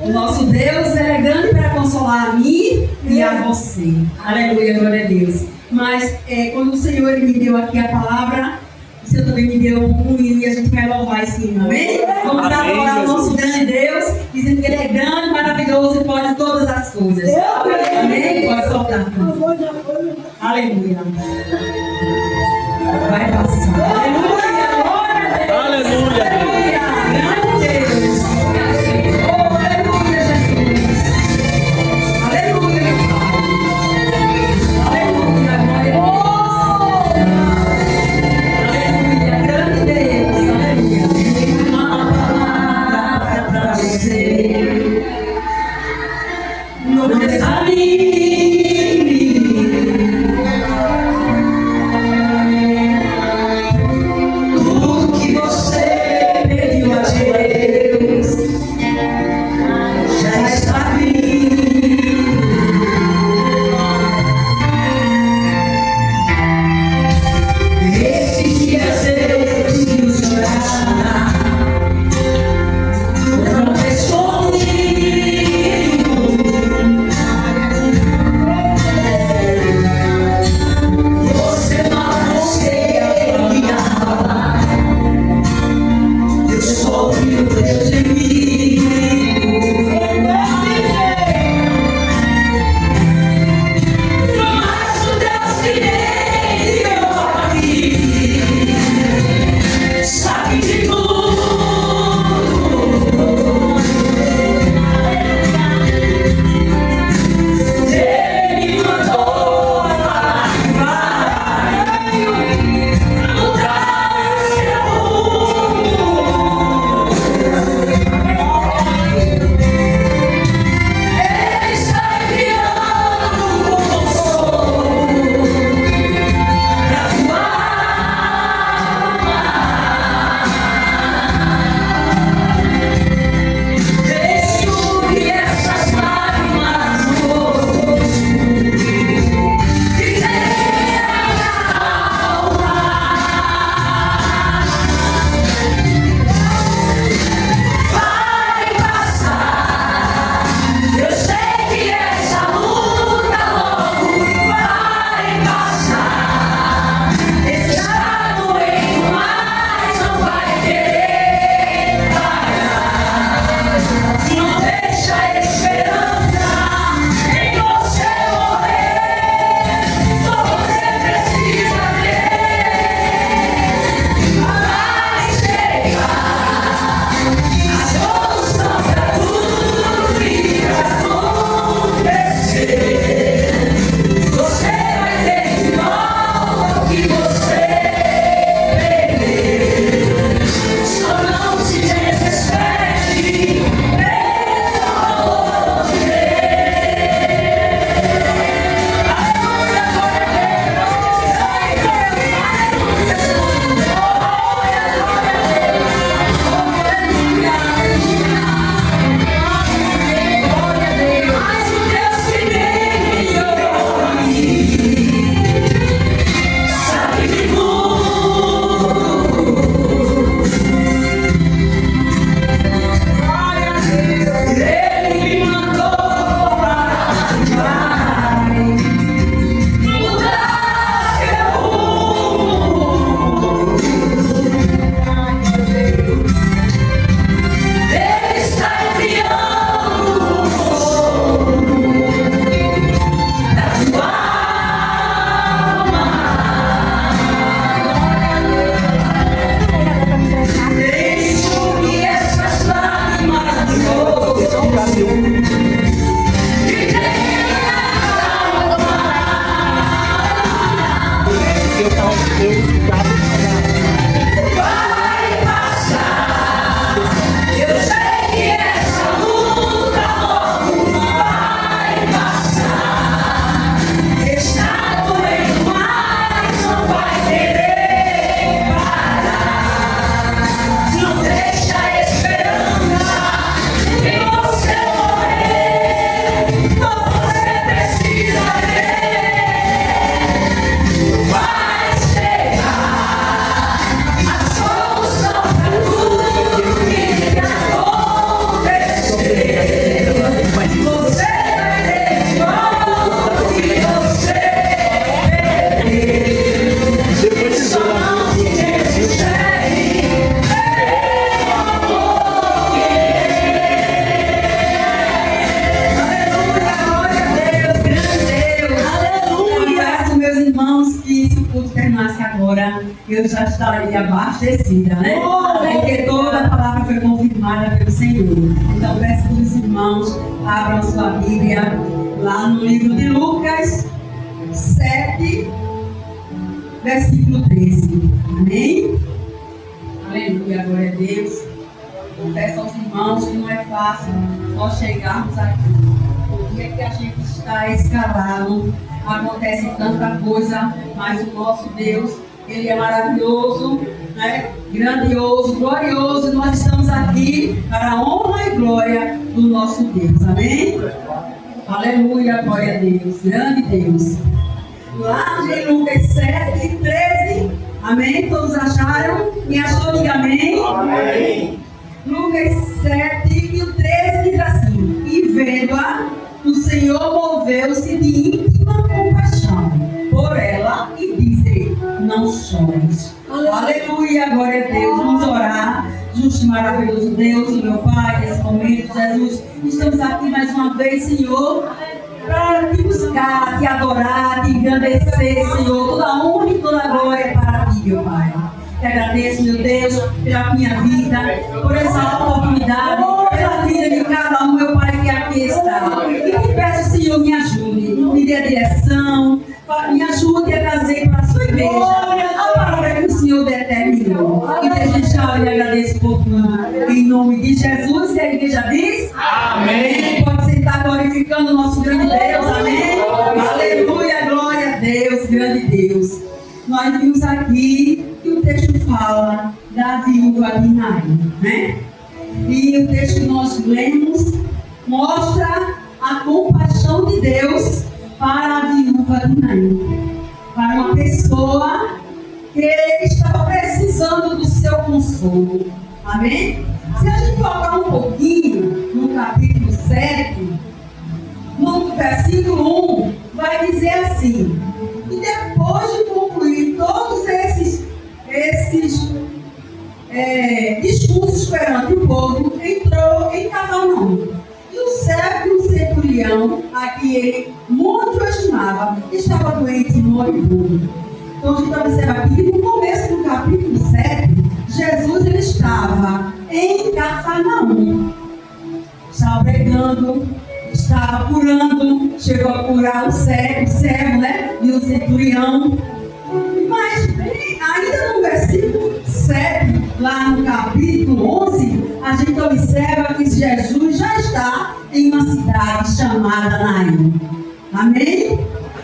O nosso Deus é grande para consolar a mim e a você. Aleluia, glória a Deus. Mas quando o Senhor me deu aqui a palavra, o Senhor também me deu um e a gente vai louvar em cima, amém? Vamos adorar o nosso grande Deus, dizendo que Ele é grande, maravilhoso e pode todas as coisas. Amém? Pode soltar. Aleluia. Vai passar. Aleluia, glória a Deus. Aleluia. Grande Deus. Oh, aleluia, Jesus. Aleluia, meu Pai. Aleluia, glória a Deus. Aleluia, grande Deus. Aleluia. Uma palavra pra você. eu já estaria abastecida, né? Porque toda a palavra foi confirmada pelo Senhor. Então, peço que os irmãos abram sua Bíblia lá no livro de Lucas 7, versículo 13. Amém? Aleluia, glória a Deus. Confesso aos irmãos que não é fácil nós chegarmos aqui. O dia que a gente está escalado, acontece tanta coisa, mas o nosso Deus, Ele é maravilhoso, né? Grandioso, glorioso. E nós estamos aqui para a honra e glória do nosso Deus. Amém? Aleluia, glória a Deus. Grande Deus. Lá em Lucas 7, 13. Amém? Todos acharam? Me achou? Diga amém. Amém. Lucas 7 e o 13 diz assim: e vendo-a, o Senhor moveu-se de íntima compaixão por ela e disse: não chores. Aleluia, glória a Deus. Vamos orar. Justo e maravilhoso Deus, meu Pai, nesse momento, Jesus, estamos aqui mais uma vez, Senhor, para te buscar, te adorar, te engrandecer, Senhor. Toda a honra e toda a glória para ti, meu Pai. Te agradeço, meu Deus, pela minha vida, por essa oportunidade, pela vida de cada um, meu Pai, que aqui está. E te peço, Senhor, me ajude, me dê a direção, me ajude a trazer para a sua igreja a palavra que o Senhor determinou. E desde já eu lhe agradeço por tudo. Em nome de Jesus, e a igreja diz: amém. Pode sentar glorificando o nosso grande Deus. Amém. Aleluia, glória a Deus, grande Deus. Nós vimos aqui que o texto fala da viúva de Naim, né? E o texto que nós lemos mostra a compaixão de Deus para a viúva de Naim, para uma pessoa que estava precisando do seu consolo. Amém? Se a gente focar um pouquinho no capítulo 7, no versículo 1, vai dizer assim: e depois de concluir todos esses discursos perante o povo, entrou em Cafarnaum. E o servo do centurião, a que ele muito estimava, estava doente e moribundo. Então a gente observa aqui, no começo do capítulo 7, Jesus ele estava em Cafarnaum. Estava pregando, estava curando, chegou a curar o servo, né? E o centurião. Mas ainda no versículo 7, lá no capítulo 11, a gente observa que Jesus já está em uma cidade chamada Naim. Amém?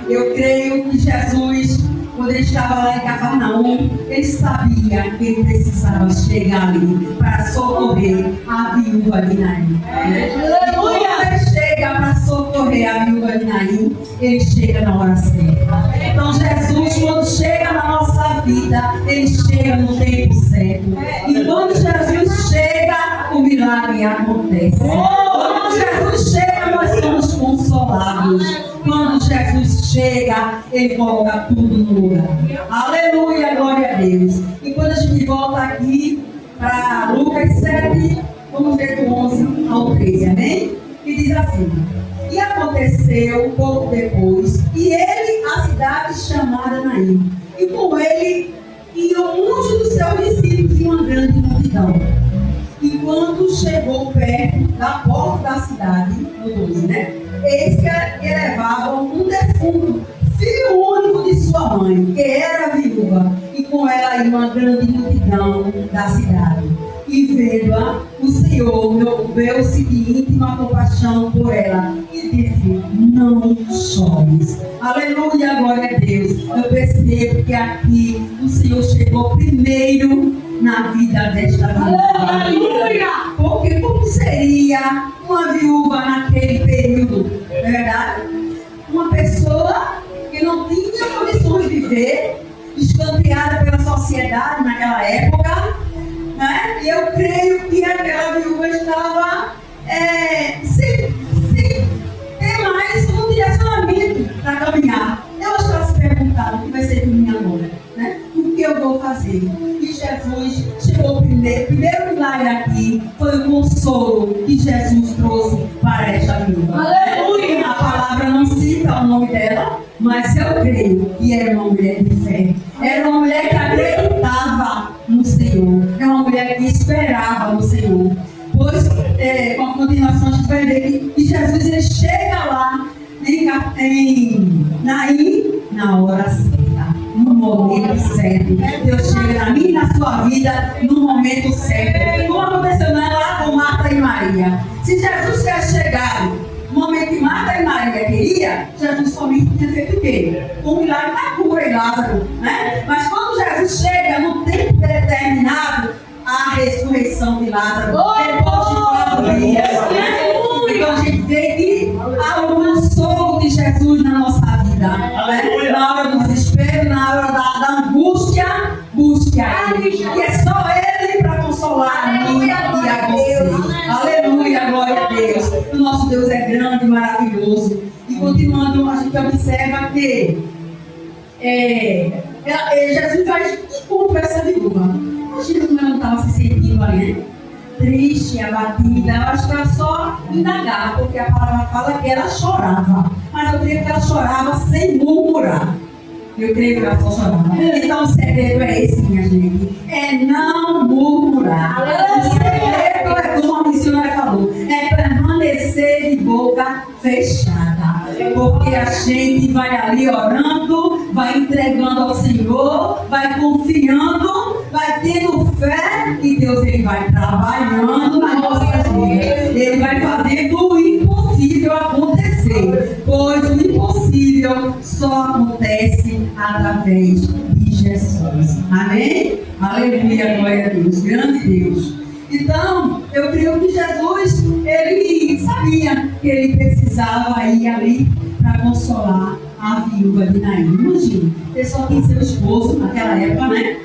Eu creio que Jesus, quando ele estava lá em Cafarnaum, ele sabia que ele precisava chegar ali para socorrer a viúva de Naim. Aleluia! Quando ele chega para socorrer a viúva de Naim, ele chega na hora certa. Então Jesus, quando chega na nossa vida, ele chega no tempo certo. E quando Jesus chega, o milagre acontece. Quando Jesus chega, nós somos consolados. Quando Jesus chega, ele coloca tudo no lugar. Aleluia, glória a Deus. E quando a gente volta aqui para Lucas 7, vamos ver do 11 ao 13, amém? E diz assim: e aconteceu pouco depois, e ele a cidade chamada Naim, e com ele iam muitos dos seus discípulos e uma grande multidão. E quando chegou perto da porta da cidade, no 12, né? Eis que levavam um defunto, filho único de sua mãe, que era viúva, e com ela ia uma grande multidão da cidade. E vendo-a, o Senhor moveu-se de íntima compaixão por ela e disse: não chores. Aleluia, glória a Deus. Eu percebo que aqui o Senhor chegou primeiro na vida desta viúva. Aleluia! Porque como seria uma viúva naquele período? Não é verdade? Uma pessoa que não tinha condições de viver, escanteada pela sociedade naquela época, né? E eu creio que aquela viúva estava sem ter mais um direcionamento para caminhar. Ela estava se perguntando: o que vai ser de mim agora? Né? O que eu vou fazer? E Jesus chegou primeiro. O primeiro milagre aqui foi o consolo que Jesus trouxe para esta viúva. Aleluia! A palavra não cita o nome dela, mas eu creio que era uma mulher de fé. Era uma mulher que acreditava vai ver que Jesus ele chega lá em Naim na hora certa, no momento certo. Deus chega na minha e na sua vida no momento certo. Como aconteceu lá com Marta e Maria. Se Jesus tivesse chegado no momento que Marta e Maria queria, Jesus somente tinha feito o quê? O milagre da cura em Lázaro, né? Mas quando Jesus chega no tempo determinado, a ressurreição de Lázaro, depois de 4 dias, né? Então a gente vê que há o consolo de Jesus na nossa vida, né? Na hora do desespero, na hora da angústia, busque a Ele. E é só Ele para consolar a mim e a você. Aleluia, glória a Deus. O nosso Deus é grande e maravilhoso. E continuando, a gente observa que Jesus vai encontrar essa viúva. Imagina como ela não estava se sentindo ali, né? Triste, abatida. Eu acho que ela só indagava, porque a palavra fala que ela chorava. Mas eu creio que ela chorava sem murmurar. Eu creio que ela só chorava. Então o segredo é esse, minha gente. É não murmurar. O segredo é como a missionária falou. É permanecer de boca fechada. Porque a gente vai ali orando, vai entregando ao Senhor, vai confiando, vai tendo fé que Deus ele vai trabalhando nas nossas vidas. Ele vai fazendo o impossível acontecer. Pois o impossível só acontece através de Jesus. Amém? Aleluia, glória a Deus. Grande Deus. Então, eu creio que Jesus, ele sabia que ele precisava ir ali para consolar a viúva de Naim. Imagina, ele só tinha seu esposo naquela época, né?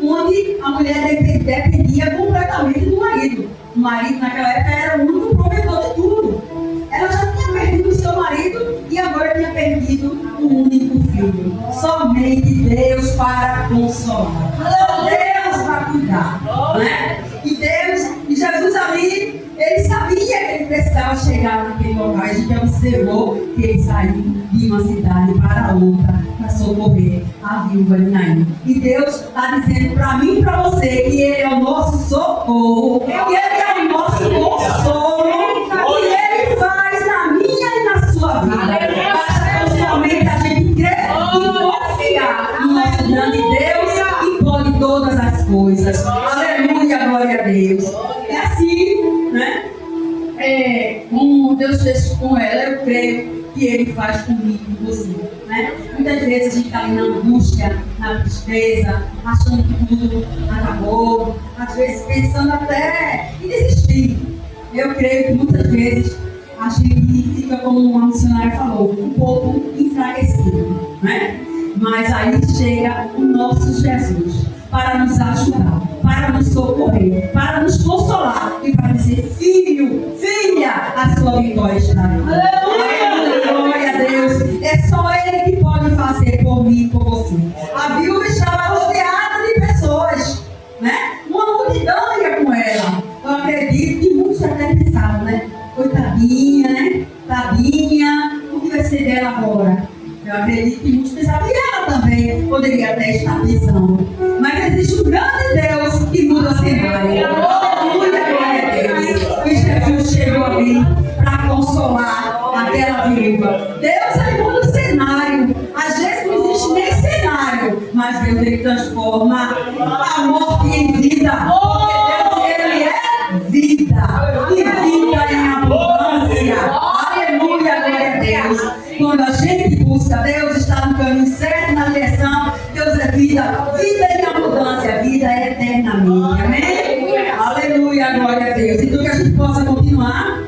Onde a mulher dependia completamente do marido. O marido naquela época era o único provedor de tudo. Ela já tinha perdido o seu marido e agora tinha perdido o único filho. Somente Deus para consolar. Só Deus para cuidar, né? E Jesus ali, ele sabia que ele precisava chegar naquele local. A gente observou que ele saiu de uma cidade para outra para socorrer a viúva de Naim. E Deus está dizendo para mim e para você que Ele é o nosso socorro, que Ele é o nosso consolo, que Ele faz na minha e na sua vida. Basta somente a gente crer e confiar no nosso grande Deus que pode todas as coisas. Aleluia, glória a Deus. É assim, né? Como Deus fez com ela, eu creio que Ele faz comigo e com você, né? Muitas vezes a gente está ali na angústia, na tristeza, achando que tudo acabou, às vezes pensando até em desistir. Eu creio que muitas vezes a gente fica, como uma missionária falou, um pouco enfraquecido, né? Mas aí chega o nosso Jesus para nos ajudar, para nos socorrer, para nos consolar e para dizer: filho, filha, a sua vitória está aí. Aleluia, glória a Deus. É só Ele que pode fazer por mim e por você. A viúva estava rodeada de pessoas, né? Uma multidão ia com ela. Eu acredito que muitos até pensavam, né? Coitadinha, né? Tadinha, o que vai ser dela agora? Eu acredito que muitos pensavam que ela também poderia até estar pensando. Mas existe um grande Deus que muda o cenário. Aleluia, glória a Deus. E Jesus chegou ali para consolar aquela viúva. Deus ele muda o cenário. Às vezes não existe nem cenário, mas Deus ele transforma a morte em vida. Porque Deus ele é vida. E vida em abundância. Aleluia, glória a Deus. Quando a gente busca Deus, está no caminho certo, na direção. Deus é vida, vida em abundância, vida é eternamente. Amém? Aleluia, glória a Deus. Então que a gente possa continuar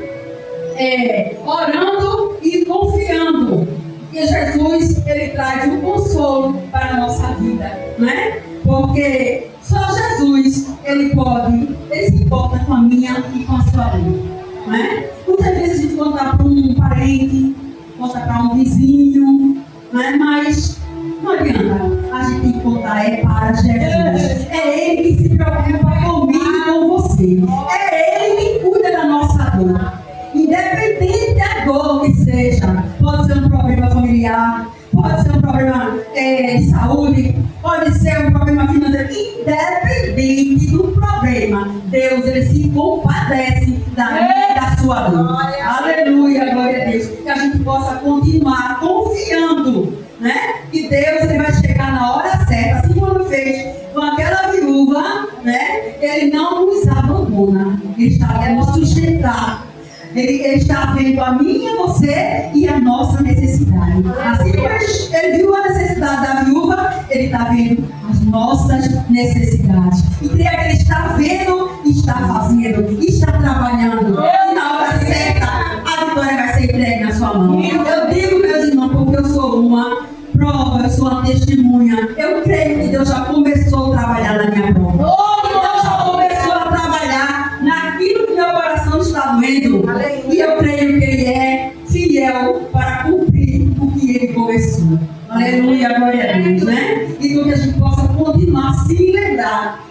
orando e confiando que Jesus ele traz um consolo para a nossa vida, né? Porque só Jesus ele se importa com a minha e com a sua vida, né? Muitas vezes a gente conta para um parente, conta para um vizinho, né? Mas não adianta, a gente tem que contar para Jesus. É Ele que se preocupa comigo e com você. É Ele que cuida da nossa dor. Independente da dor que seja, pode ser um problema familiar, pode ser um problema de saúde, pode ser um problema financeiro. Independente do problema, Deus ele se compadece da da minha e da sua dor. Aleluia, glória a Deus. Que a gente possa continuar confiando, né? Que Deus ele vai chegar na hora certa, assim como fez com aquela viúva, né? Ele não nos abandona, ele está a nos sustentar. Ele está vendo a minha, você e a nossa necessidade. Assim como ele viu a necessidade da viúva, ele está vendo as nossas necessidades. E creia que ele está vendo, está fazendo, está trabalhando. E na hora certa, a vitória vai ser entregue na sua mão. Eu digo, meus irmãos, porque eu sou uma prova, eu sou uma testemunha. Eu creio que Deus já começou a trabalhar na minha prova. Deus já começou a trabalhar naquilo que meu coração está doendo. E eu creio que Ele é fiel para cumprir o que Ele começou. Aleluia, glória a Deus, né? Então que a gente possa continuar a se lembrar.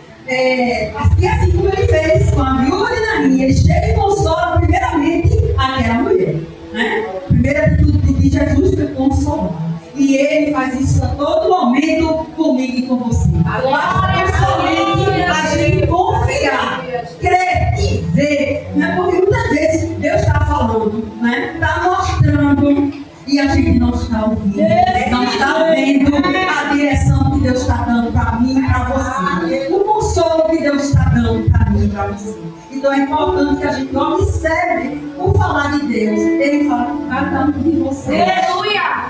Assim como Ele fez com a viúva de Naim, Ele chega e consola primeiramente aquela mulher, né? Primeira atitude de Jesus foi consolar. E Ele faz isso a todo momento comigo e com você. Agora somente a gente confiar, crer e ver, né? Porque muitas vezes Deus está falando, né? Está mostrando e a gente não está ouvindo, não está vendo a direção que Deus está dando para mim e para você, o consolo que Deus está dando para mim e para você. Então é importante que a gente observe o falar de Deus. Ele fala com cada um de vocês.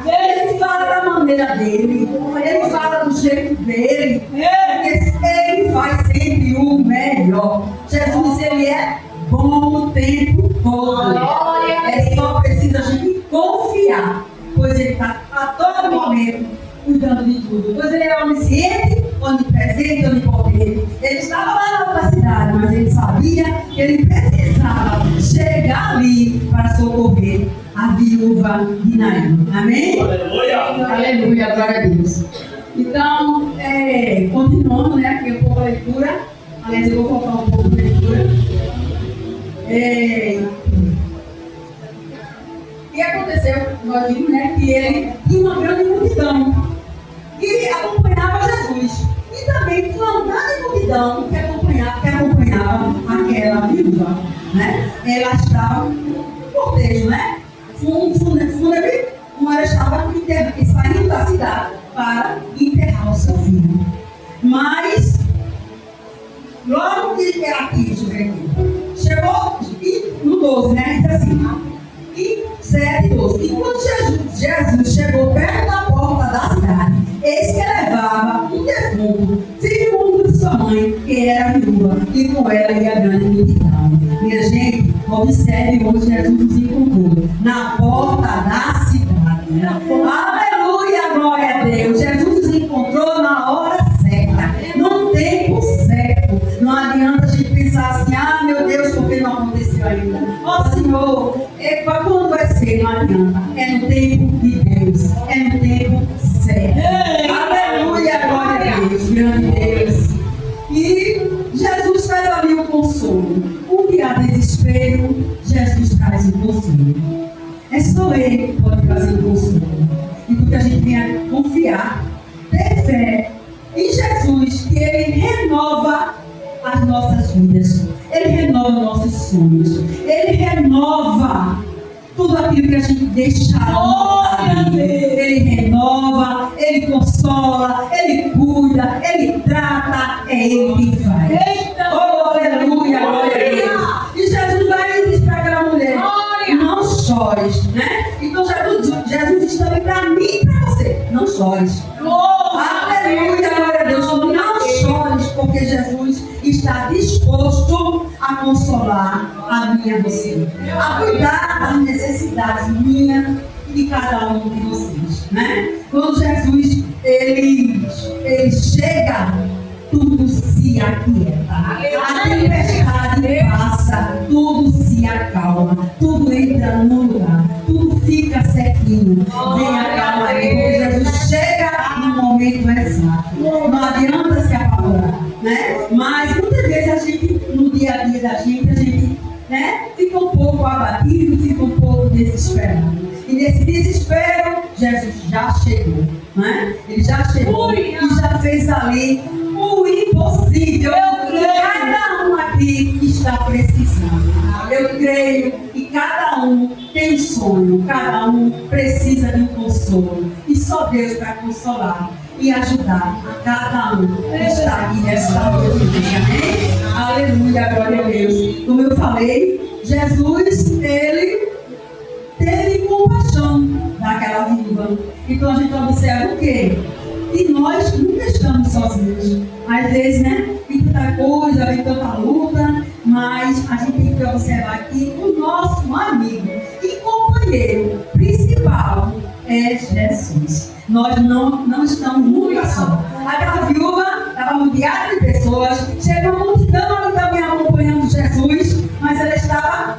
Ele fala da maneira dele, ele fala do jeito dele, porque ele faz sempre o melhor. Jesus, ele é bom o tempo todo. É só precisa a gente confiar, pois ele está a todo momento cuidando de tudo. Pois ele é onisciente, onipresente, onipotente. Ele estava lá na outra cidade, mas ele sabia que ele precisava chegar ali para socorrer a viúva de Naim. Amém? Aleluia! Aleluia, glória a Deus. Então, continuando, né, aqui um pouco a leitura. Aliás, eu vou colocar um pouco de leitura. O que aconteceu? Nós vimos, né, que ele tinha uma grande multidão que acompanhava Jesus. E também tinha uma grande multidão que acompanhava aquela viúva, né? Ela estava no cortejo, né? Fúnebre, como ela estava saindo da cidade para enterrar o seu filho. Mas, logo que aqui, deixa eu ver aqui, chegou no 12, né? Diz assim, e 7 e 12. E quando Jesus chegou perto da porta da cidade, eis que levava um defunto, filho único de sua mãe, que era viúva, e com ela ia a grande multidão. Minha gente, observe onde Jesus nos encontrou, na porta da cidade. Aleluia, glória a Deus. Jesus nos encontrou na hora certa, no tempo certo. Não adianta a gente pensar assim, meu Deus, por que não aconteceu ainda? Senhor, quando vai ser? Não adianta. É no tempo de Deus, é no tempo certo. Aleluia, glória a Deus, grande Deus. E Jesus traz ali o consolo. Onde há desespero, Jesus traz o consolo. É só Ele que pode trazer o consolo. E porque a gente venha confiar, ter fé em Jesus, que Ele renova as nossas vidas. Ele renova nossos sonhos. Ele renova tudo aquilo que a gente deixa. Ele renova, Ele consola, Ele cuida, Ele trata. É Ele quem faz. Aleluia, glória a Deus. E Jesus vai e diz para aquela mulher, não chores, né? Então Jesus diz também para mim e para você, não chores. Aleluia, glória a Deus. Não chores, porque Jesus está disposto a consolar a minha você, a cuidar das necessidades minha e de cada um de vocês, né? Quando Jesus ele chega, tudo se aquieta, a tempestade passa, tudo se acalma, tudo entra no lugar, tudo fica certinho. Vem a calma aí, porque Jesus chega no momento exato. Não adianta se apavorar, né? Mas muitas vezes a gente, no dia a dia da gente, né, fica um pouco abatido, fica um pouco desesperado. E nesse desespero, Jesus já chegou, né? Ele já chegou e já fez ali o impossível. Cada um aqui está precisando. creio que cada um tem um sonho, cada um precisa de um consolo. E só Deus vai consolar e ajudar a cada um que está aqui nesta noite. Amém? Aleluia, glória a Deus. Como eu falei, Jesus, ele teve compaixão daquela viúva. Então a gente observa o quê? Que nós nunca estamos sozinhos. Às vezes, né? Tem tanta coisa, vem tanta luta, mas a gente tem que observar que o nosso amigo e companheiro principal é Jesus. Nós não estamos nunca só. Aquela viúva estava rodeada de pessoas, chegou uma multidão ali também acompanhando Jesus, mas ela estava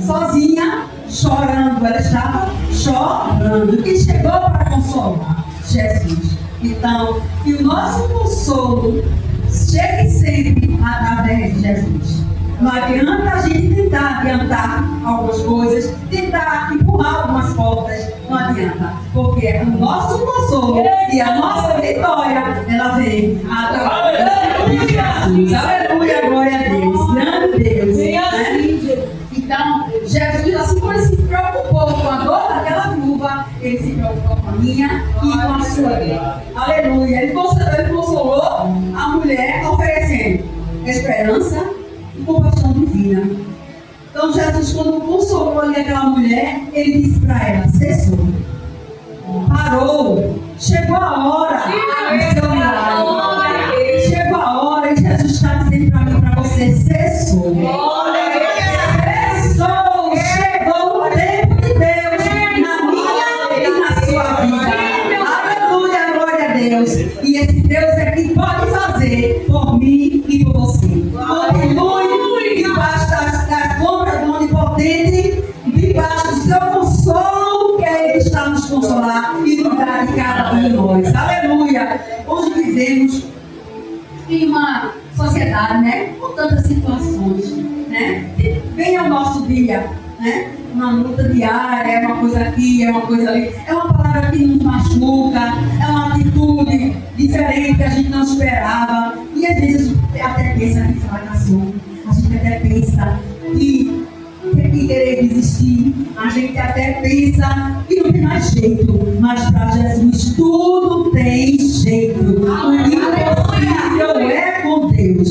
sozinha, chorando. Ela estava chorando. E chegou para consolar Jesus. Então, que o nosso consolo chegue sempre através de Jesus. Não adianta a gente tentar adiantar algumas coisas, tentar empurrar algumas portas, não adianta, porque o nosso consolo e a nossa vitória, ela vem através de Jesus. Aleluia, glória a Deus, grande Deus. Né? Então, Jesus, assim como ele se preocupou com a dor daquela viúva, ele se preocupou com a minha e com a sua dor. Aleluia, ele consolou a mulher oferecendo esperança e compaixão divina. Então Jesus, quando consolou ali aquela mulher, ele disse para ela: cessou, parou, chegou a hora do seu milagre, chegou a hora, e Jesus está dizendo para mim e para você: cessou, cessou, chegou o tempo de Deus na minha e na sua vida. Aleluia, glória a Deus. E esse Deus é que pode fazer por mim e por você. Continue debaixo das sombras do Onipotente, debaixo do seu consolo, que Ele está nos consolar e nos dar de cada um de nós. Aleluia! Hoje vivemos em uma sociedade, né, com tantas situações, né? Vem ao nosso dia, né? Uma luta diária, é uma coisa aqui, é uma coisa ali, é uma palavra que nos machuca, é uma atitude diferente que a gente não esperava, e às vezes a gente até pensa que fracassou, a gente até pensa que querer desistir, a gente até pensa que não tem mais jeito, mas para Jesus tudo tem jeito. O impossível é com Deus.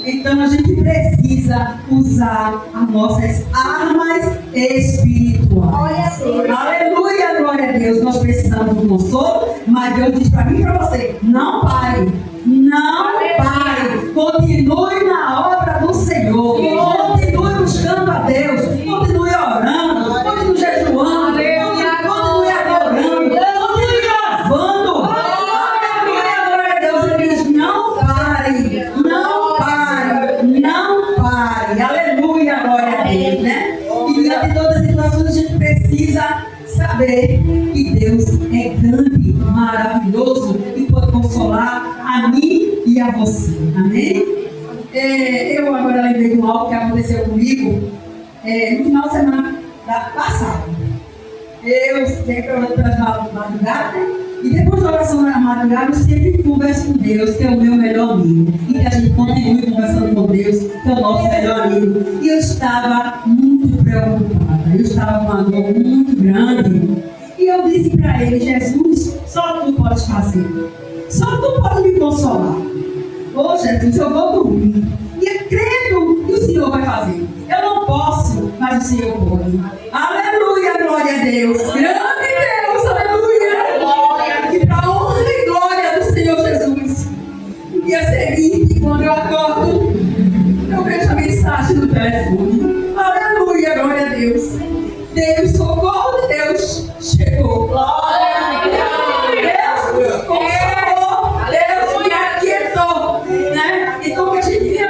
Então a gente precisa usar as nossas armas espirituais. Aleluia, glória a Deus. Nós precisamos do consolo, mas Deus diz para mim e para você: não pare, não pare, continue na obra do Senhor, continue buscando a Deus, continue orando, continue jejuando, continue adorando, continue louvando. Aleluia, glória a Deus. Ele diz: não pare, não pare, não pare. Aleluia, glória a Deus, né? E diante de todas as situações a gente precisa saber que Deus é grande, maravilhoso e pode consolar a mim e a você. Amém? Eu agora lembrei de um algo que aconteceu comigo no final de semana passada. Eu sempre orando pelas madrugadas, e depois da oração da madrugada eu sempre converso com Deus, que é o meu melhor amigo, e que a gente continue conversando com Deus, que é o nosso melhor amigo. E eu estava muito preocupada, eu estava com uma dor muito grande, e eu disse para ele: Jesus, só tu podes fazer, só tu pode me consolar. Ô Jesus, eu vou dormir, e eu creio que o Senhor vai fazer. Eu não posso, mas o Senhor pode. Aleluia, glória a Deus. Grande Deus, aleluia. E para a honra e glória do Senhor Jesus. No dia seguinte, quando eu acordo, eu vejo a mensagem no telefone. Aleluia, glória a Deus. Deus, socorro de Deus, chegou. Glória a Deus. Deus consolou. Deus me aquietou. Né? Então que a gente venha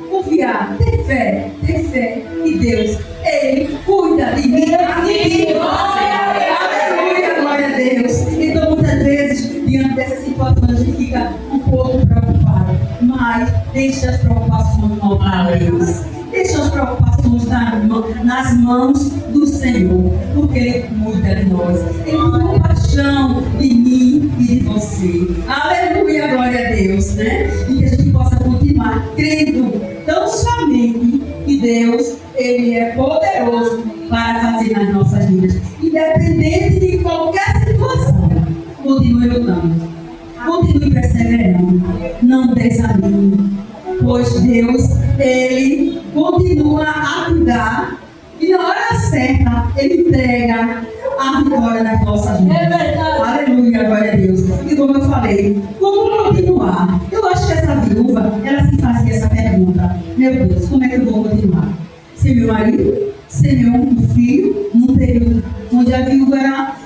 confiar, ter fé, que Deus, Ele cuida de mim e de você. Aleluia, glória a Deus. Então muitas vezes, diante dessas situações, a gente fica um pouco preocupado, mas deixa as preocupações voltar a Deus. Deixa as preocupações nas mãos do Senhor, porque Ele cuida de nós. Ele tem compaixão de mim e de você. Aleluia, glória a Deus, né? E que a gente possa continuar crendo tão somente que Deus, Ele é poderoso para fazer nas nossas vidas. Independente de qualquer situação, continue lutando. Continue perseverando. Não desanime. Pois Deus, Ele continua a cuidar. E na hora certa, Ele entrega a vitória das nossas vidas. É verdade. Aleluia, glória a Deus. E como eu falei, como continuar? Eu acho que essa viúva, ela se fazia essa pergunta. Meu Deus, como é que eu vou continuar? Sem meu marido, sem meu filho, num período onde a viúva era...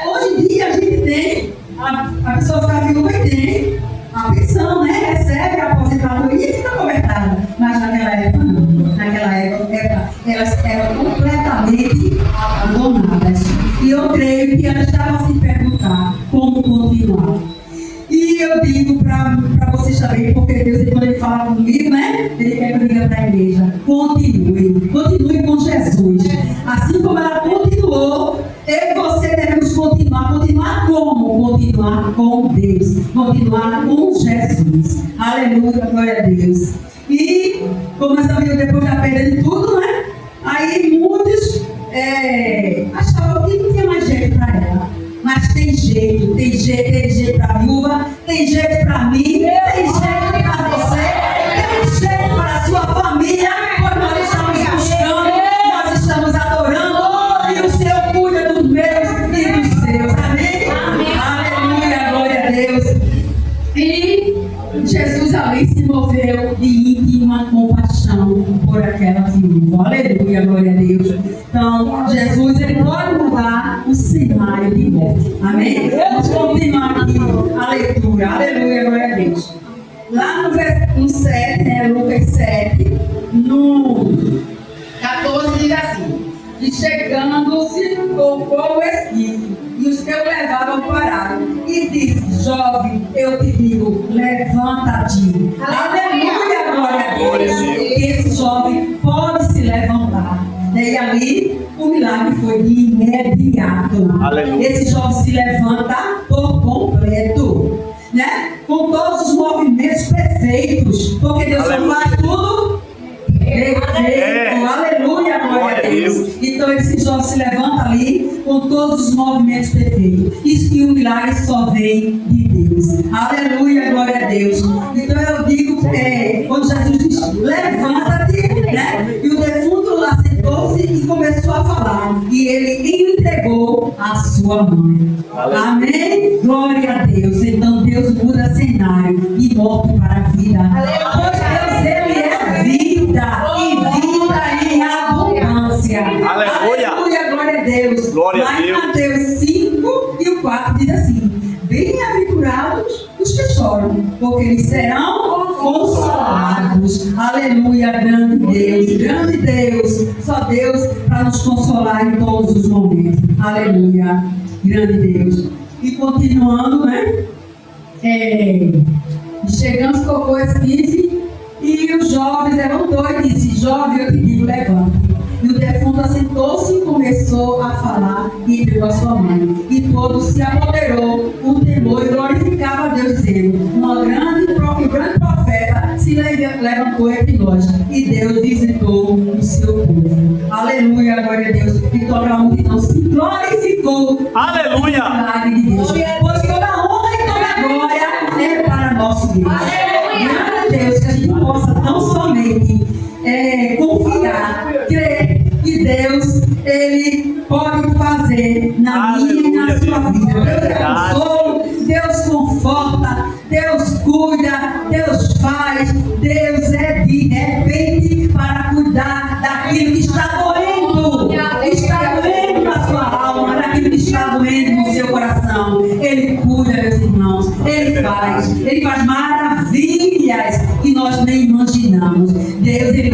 hoje em dia a gente tem, a pessoa fica viúva e tem a pensão, né? Recebe a aposentadoria e fica cobertada. Mas naquela época não. Naquela época elas eram completamente abandonadas. E eu creio que elas estavam a se perguntar como continuar. E eu digo para vocês também, porque Deus, quando Ele fala comigo, né? Ele quer que eu diga para a igreja: continue com Jesus. Assim como ela continuou, eu e você devemos continuar. Continuar como? Continuar com Deus. Continuar com Jesus. Aleluia, glória a Deus. E, como essa viu depois da perda de tudo, né? Aí muitos achavam que não tinha mais jeito para ela. Mas tem jeito para a viúva, tem jeito para mim, tem jeito para você, tem jeito para a sua família, pois nós estamos buscando, nós estamos adorando, e o Senhor cuida dos meus e dos seus. Amém? Aleluia, glória a Deus. E Jesus ali se moveu de íntima compaixão por aquela viúva. Aleluia, glória a Deus. Então, Jesus, Ele pode mudar o cenário de morte. Amém? Vamos continuar aqui a leitura. Aleluia, glória a Deus. Lá no versículo 7, né, Lucas 7, no 14 diz assim: e chegando-se, tocou o esquife, e os que o levavam pararam, e disse: jovem, eu te digo, levanta-te. Aleluia, glória a Deus. E esse jovem pode se levantar. E ali o milagre foi de imediato. Aleluia. Esse jovem se levanta por completo, né? Com todos os movimentos perfeitos, porque Deus faz tudo perfeito. Aleluia, glória a Deus. Então esse jovem se levanta ali com todos os movimentos perfeitos. Isso que o milagre só vem de Deus. Aleluia, glória a Deus. Então eu digo, quando Jesus diz: levanta-te, né? E o defunto lá sentou-se e começou a falar. E ele entregou a sua mãe. Amém? Glória a Deus. Então Deus muda cenário e morte para a vida. Pois Deus, Ele é vida. E vida em abundância. Aleluia. Aleluia, glória a Deus. Glória a Deus. Mateus 5 e o 4 diz assim: bem-aventurados os que choram, porque eles serão consolados. Aleluia, grande Deus, só Deus para nos consolar em todos os momentos. Aleluia, grande Deus. E continuando, né? Chegamos, tocou esse 15, e os jovens levantou e disse: jovem, eu te digo, levanta. E o defunto assentou-se e começou a falar e entregou a sua mãe. E todo se apoderou o temor e glorificava a Deus, dizendo: um grande profeta se levantou entre nós, e Deus visitou o seu povo. Aleluia, glória a Deus. E toda a multidão se glorificou. Aleluia! De Deus. Pois toda honra e toda glória é para nosso Deus. Glória a Deus, que a gente possa tão somente confiar, crer que Deus, Ele pode fazer na minha e na sua vida. Deus é consolo, Deus conforta, Deus cuida, Deus faz, Deus é de repente para cuidar daquilo que está doendo na sua alma, daquilo que está doendo no seu coração. Ele cuida, meus irmãos, Ele faz maravilhas que nós nem imaginamos. Deus, Ele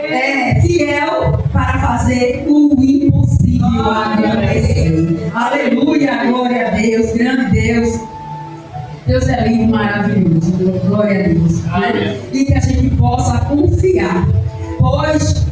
é fiel para fazer o impossível acontecer. Aleluia, glória a Deus, grande Deus. Deus é lindo, maravilhoso, glória a Deus. Né? E que a gente possa confiar, pois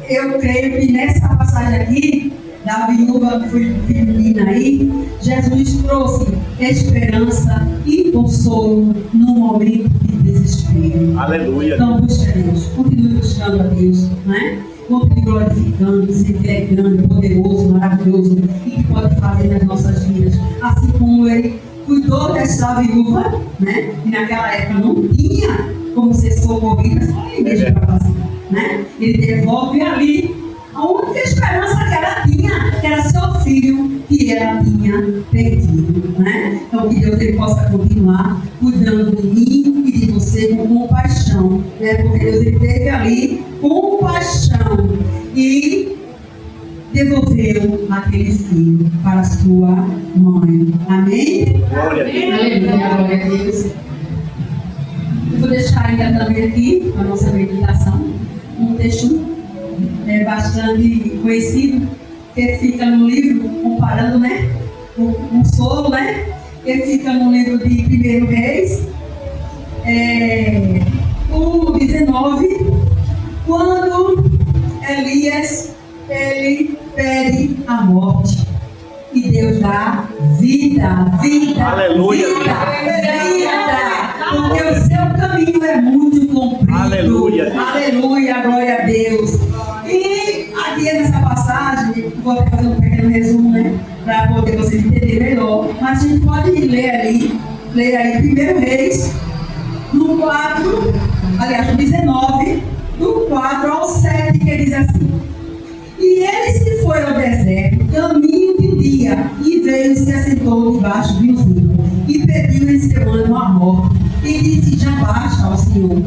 eu creio que nessa passagem aqui da viúva feminina aí, Jesus trouxe esperança e consolo no momento de desespero. Aleluia. Então busque Deus, continue continue buscando a Deus, né? Continue glorificando, dizendo que Ele é grande, poderoso, maravilhoso e que pode fazer nas nossas vidas. Assim como Ele cuidou dessa viúva, né? E naquela época não tinha como ser socorrida, só a igreja para fazer, né? Ele devolve ali a única esperança que ela tinha, que era seu filho, que ela tinha perdido, né? Então que Deus ele possa continuar cuidando de mim e de você com compaixão, né? Porque Deus ele teve ali compaixão e devolveu aquele filho para sua mãe. Amém? Glória a Deus. Aleluia, glória a Deus. Eu vou deixar ainda também aqui a nossa meditação, um texto bastante conhecido, que fica no livro, comparando, né? Um solo, né? Que fica no livro de 1 Reis, o 19, quando Elias ele pede a morte e Deus dá vida, Aleluia. vida, porque o seu caminho é muito comprido. Aleluia. Aleluia, glória a Deus. E aqui nessa passagem, vou fazer um pequeno resumo, né, para poder vocês entenderem melhor, mas a gente pode ler aí 1 Reis, no 4, aliás, no 19, do 4 ao 7, que diz assim: e ele se foi ao deserto, caminho de dia, e veio e se assentou debaixo de um zimbro, e pediu em seu ânimo a morte, e disse: já basta ao Senhor,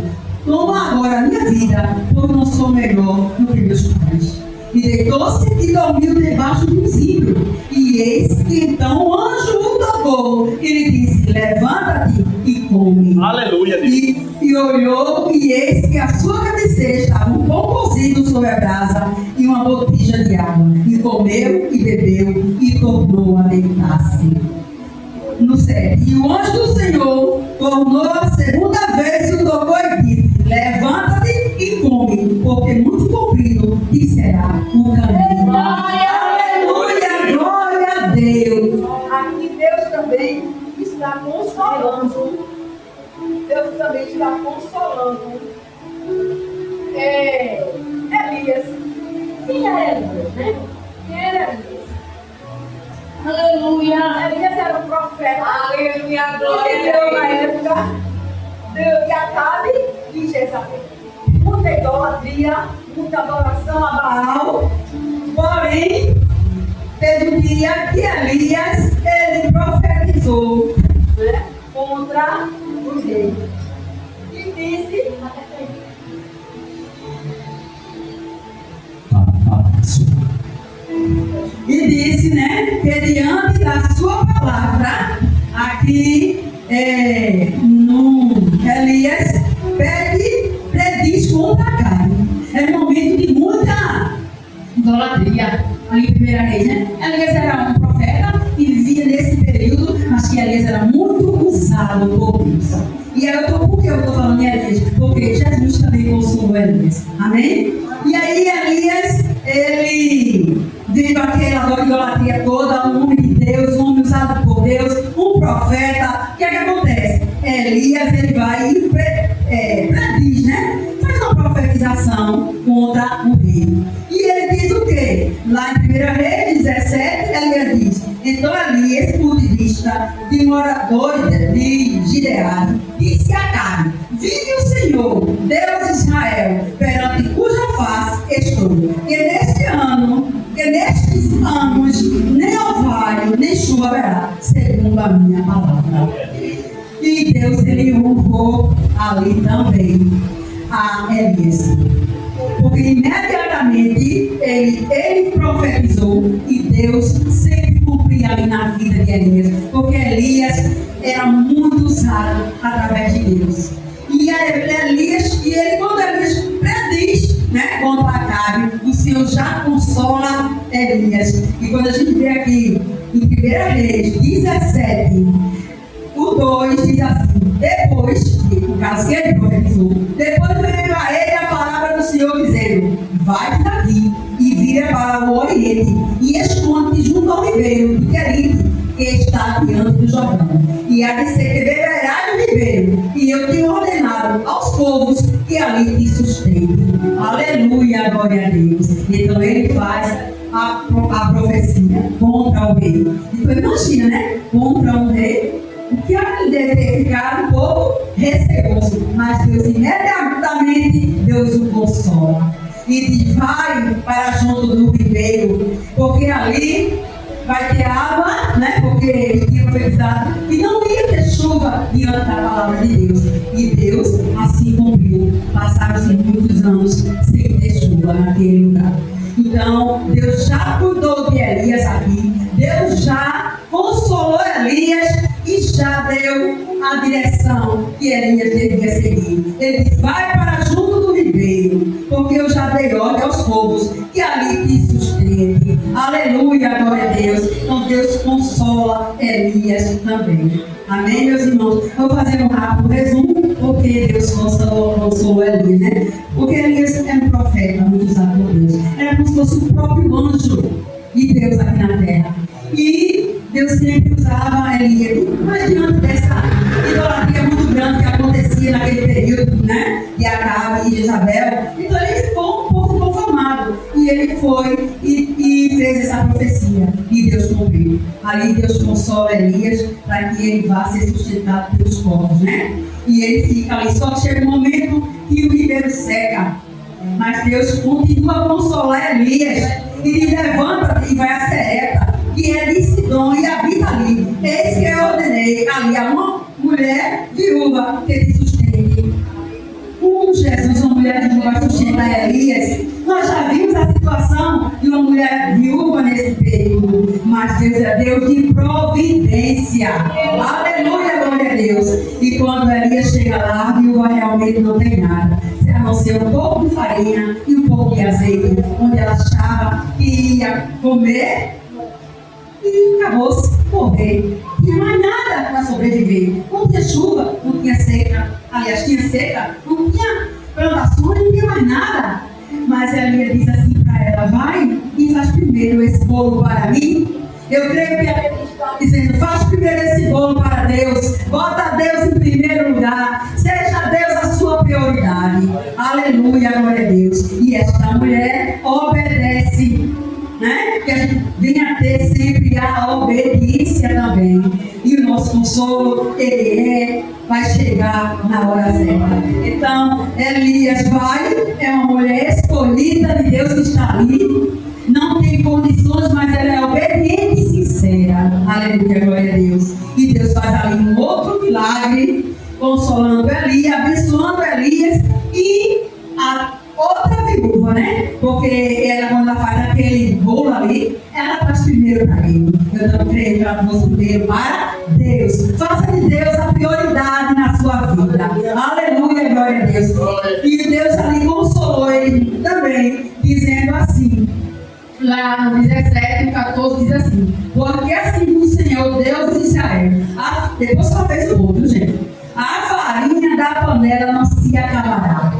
toma agora a minha vida, pois não sou melhor do que meus pais. E deitou-se e dormiu debaixo de um zimbro. E eis que então o anjo o tocou, e lhe disse: levanta-te e come. Aleluia, Deus. E olhou, e eis que a sua cabeceira estava um pão cozido sobre a brasa e uma botija de água. E comeu e bebeu e tornou a deitar-se. No 7. E o anjo do Senhor tornou a segunda vez e o tocou e disse: levanta-te e come, porque muito comprido te será o caminho. Aleluia, glória a Deus. Aqui Deus também está consolando. Deus também está consolando Elias. Quem era Elias, né? Quem era Elias? Aleluia. Elias era um profeta. Aleluia, glória a Deus. Na época de Acabe e Jezabel. Muita idolatria, muita adoração a Baal. Porém, teve um dia que Elias ele profetizou, Né? Contra o rei. E disse: e disse, né, que diante da sua palavra, aqui no Elias prediz contra a carne. É um momento de muita idolatria. Ali em 1 Reis, né? Elias era um profeta e vivia nesse período, mas que Elias era muito usado por Deus. E por que eu estou falando em Elias? Porque Jesus também consolou Elias. Amém? E aí Elias, ele vive aquela idolatria toda, um homem de Deus, um homem usado por Deus, um profeta. O que é que acontece? Elias, ele vai e prediz, né? Faz uma profetização contra o rei. E ele diz o quê? Lá em 1 Reis 17, Elias diz: então Elias, ponto de vista de morador de Gileade, disse a Acabe: vive o Senhor, Deus de Israel, perante cuja face estou, que nestes anos nem orvalho, nem chuva haverá, segundo a minha palavra. E Deus ele honrou ali também a Elias, porque imediatamente ele profetizou e Deus sempre cumpria ali na vida de Elias, porque Elias era muito usado através de Deus. E Elias, quando Elias prediz, né, contra Acabe, o Senhor já consola Elias. E quando a gente vê aqui em 1 Reis 17, o 2 diz assim: depois, no caso que ele profetizou, depois veio a ele a palavra do Senhor dizendo: vai daqui e vira para o oriente e esconde junto ao ribeiro de Querite, que está diante do Jordão. E há de ser que beberá do ribeiro, e eu tenho ordenado aos povos que ali te sustentem. Aleluia, glória a Deus. Então ele faz a profecia contra o rei. Então imagina, né? Contra um rei. O que ele deve ter ficado um pouco receoso. Mas Deus imediatamente Deus o consola. E diz, vai para junto do ribeiro, porque ali vai ter água, né? Porque ele tinha profetizado que não ia ter chuva diante da palavra de Deus. E Deus assim cumpriu. Passaram-se muitos anos sem ter chuva naquele lugar. Então, Deus já cuidou de Elias aqui. Deus já consolou Elias e já deu a direção que Elias devia seguir. Ele disse, vai para junto do ribeiro, porque eu já dei ordem aos povos que ali te sustente. Aleluia, glória a Deus. Então Deus consola Elias também. Amém, meus irmãos? Vou fazer um rápido resumo, porque Deus consolou Elias, né? Porque Elias é um profeta muito usado por Deus. Era como se fosse o próprio anjo de Deus aqui na terra. E Deus sempre usava Elias. Mas diante dessa idolatria muito grande que acontecia naquele período, né? De Acabe e Jezabel, então ele ficou um pouco conformado. E ele foi e fez essa profecia. E Deus cumpriu. Ali Deus consola Elias para que ele vá ser sustentado pelos povos, né? E ele fica ali. Só que chega um momento que o ribeiro seca. Mas Deus continua a consolar Elias. E diz, levanta-te e vai a Serepta, que é de Sidom, e habita ali. Eis que eu ordenei ali a uma mulher viúva que te sustente. Como Jesus, uma mulher viúva, sustenta Elias. Nós já vimos a situação de uma mulher viúva nesse período. Mas Deus é Deus de providência. Aleluia, glória a Deus. E quando Elias chega lá, a viúva realmente não tem nada. A não ser um pouco de farinha e um pouco de azeite, onde ela achava que ia comer e acabou-se morrer. Não tinha mais nada para sobreviver. Não tinha chuva, não tinha seca. Aliás, tinha seca, não tinha plantações, não tinha mais nada. Mas Elias diz assim para ela, vai e faz primeiro esse bolo para mim. Eu creio que ela está dizendo, faz primeiro esse bolo para Deus. Bota Deus em primeiro lugar. Seja Deus a sua prioridade. Aleluia, glória a Deus. E esta mulher obedece, né? Que a gente venha ter sempre a obediência também. E o nosso consolo, ele vai chegar na hora certa. Então, Elias vai, é uma mulher escolhida de Deus que está ali. Não tem condições, mas ela é obediente e sincera. Aleluia, glória a Deus. E Deus faz ali um outro milagre, consolando Elias, abençoando Elias e a outra viúva, né? Porque ela, quando ela faz aquele bolo ali, ela faz primeiro para ele. Eu não creio que ela fosse primeiro para Deus. Faça de Deus a prioridade na sua vida. Aleluia, glória a Deus. E Deus ali consolou ele também, dizendo assim. Lá no 17, 14 diz assim, porque assim o Senhor Deus de Israel, depois que ela fez o bolo, gente, a farinha da panela não se acabará,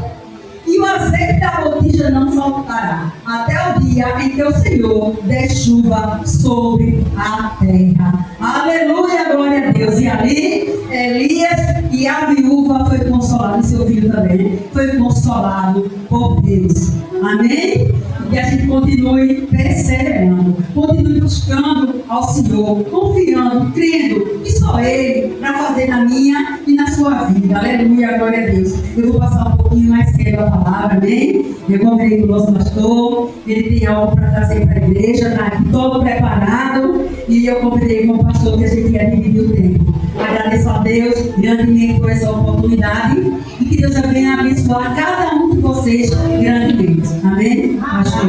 e o azeite da botija não faltará, até o dia em que o Senhor der chuva sobre a terra. Aleluia, glória a Deus. E ali, Elias e a viúva foi consolado, e seu filho também foi consolado por Deus. Amém? Que a gente continue perseverando, continue buscando ao Senhor, confiando, crendo que só Ele para fazer na minha e na sua vida. Aleluia, glória a Deus. Eu vou passar um pouquinho mais cedo a palavra, amém? Eu convidei o nosso pastor, ele tem algo para trazer para a igreja, está aqui todo preparado, e eu convidei o pastor que a gente ia dividir o tempo. Agradeço a Deus grandemente por essa oportunidade e que Deus venha abençoar cada um de vocês grandemente. Amém? Pastor.